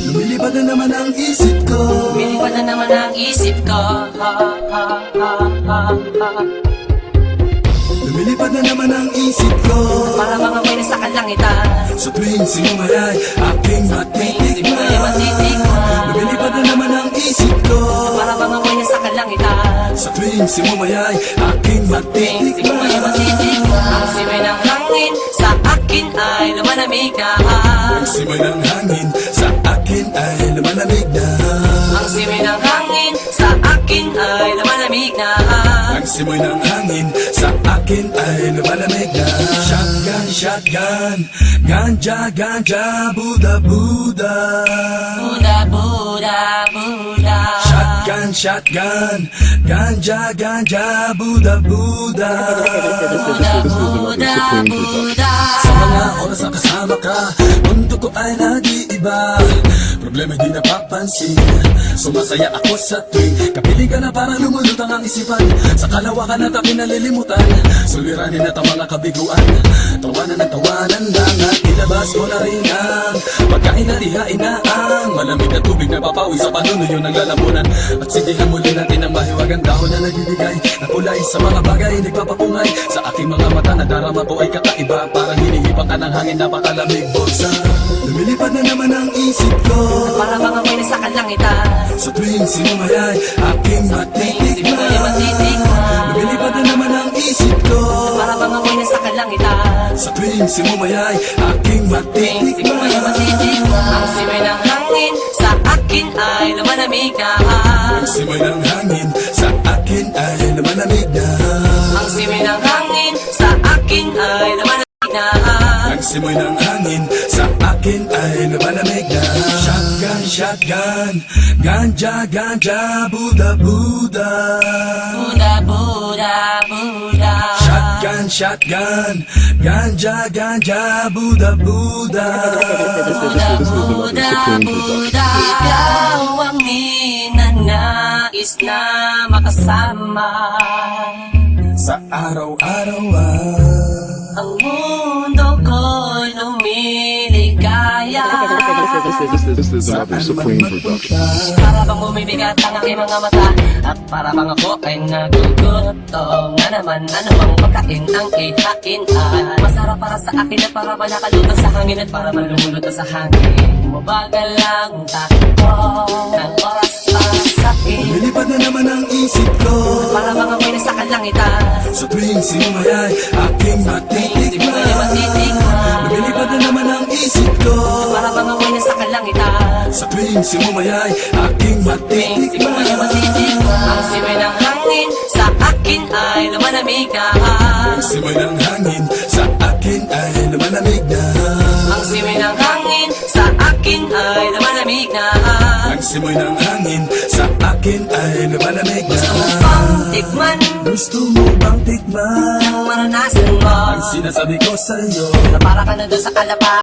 Lumilipad na naman ang isip ko. Lumilipad na naman ang isip ko. Lumilipad na naman ang isip ko. Para mga may nasa kalangitan. Sa tuwing sinumay aking matitikman. Lumilipad na naman ang isip ko. Para mga may nasa kalangitan. Sa tuwing sinumay aking matitikman. Ang simay ng hangin sa akin ay lumalamig na. Ang simay ng hangin sa akin ay lumalamig na. Ang simay ng hangin sa akin ay lumalamig na. Ang simoy ng hangin sa akin ay lumalamig na. Shotgun, shotgun, ganja, ganja, Buddha, Buddha. Buddha, Buddha, Buddha. Shotgun, shotgun, ganja, ganja, Buddha, Buddha. Buddha, Buddha, Buddha. Sa mga oras na kasama ka, mundo ko ay nag-iiba. Problema di napapansin. Sumasaya ako sa tuwing kapiling ka na parang lumulutang ang isipan. Sa kalawakan at aking nalilimutan, suliranin at ang mga kabiguan. Tawanan at tawanan lang at ilabas mo na rin ang pagkain at ihain na ang malamig na tubig na papawi sa panunuyo ng lalamunan. At sindihan muli natin ang mahiwagang dahon na nagbibigay na kulay sa mga bagay nagpapapungay. Sa aking mga mata na darama ko ay kakaiba. Parang hinihipan ka ng hangin, napakalamig bulsa. Lumilipad na naman ang isip ko. Para mga may nasa kalangitan. Sa tuwing sinumay aking matitikman. Lumilipad na naman ang isip ko. Para mga may nasa kalangitan. Sa tuwing sinumay aking matitikman. Ang simay ng hangin sa akin ay lumalamig na. Ang simay ng hangin sa akin ay lumalamig na. Ang simay ng hangin sa akin ay lumalamig na. Ang simoy ng hangin sa akin ay lumalamig na. Shotgun, shotgun, ganja, ganja, Buddha, Buddha. Buddha, Buddha, Buddha. Shotgun, shotgun, ganja, ganja, Buddha, Buddha. Buddha, Buddha, Buddha. Ikaw ang ninanais na makasama. Sa araw-araw Ang mundo ko'y lumiligaya. This is another Supreme production. Para bang bumibigat ang aking mga mata, at para bang ako ay nagugutom na naman. Ano bang pagkain ang ihain ay masarap para sa akin, at para ba nakalutas sa hangin, at para man lumulutas sa hangin. Bumagal lang takbo ng oras para sa akin. lumilipad na naman ang isip ko. Para bang ako'y nasa kalangitan. Sa tuwing sinumay aking matitikman. Lumilipad na naman ang isip ko. Para bang ako'y nasa kalangitan. Sa tuwing sinumay aking matitikman. Ang simay ng hangin sa akin ay lumalamig na. Ang simoy ng hangin sa akin ay lumalamig na. Ang simay ng hangin sa akin ay lumalamig na. Ang simoy ng hangin sa akin ay lumalamig na. Gusto mo bang tikman Gusto mo bang tikman ang maranasan mo? ang sinasabi ko sa'yo? Na para ka na doon sa kalapa.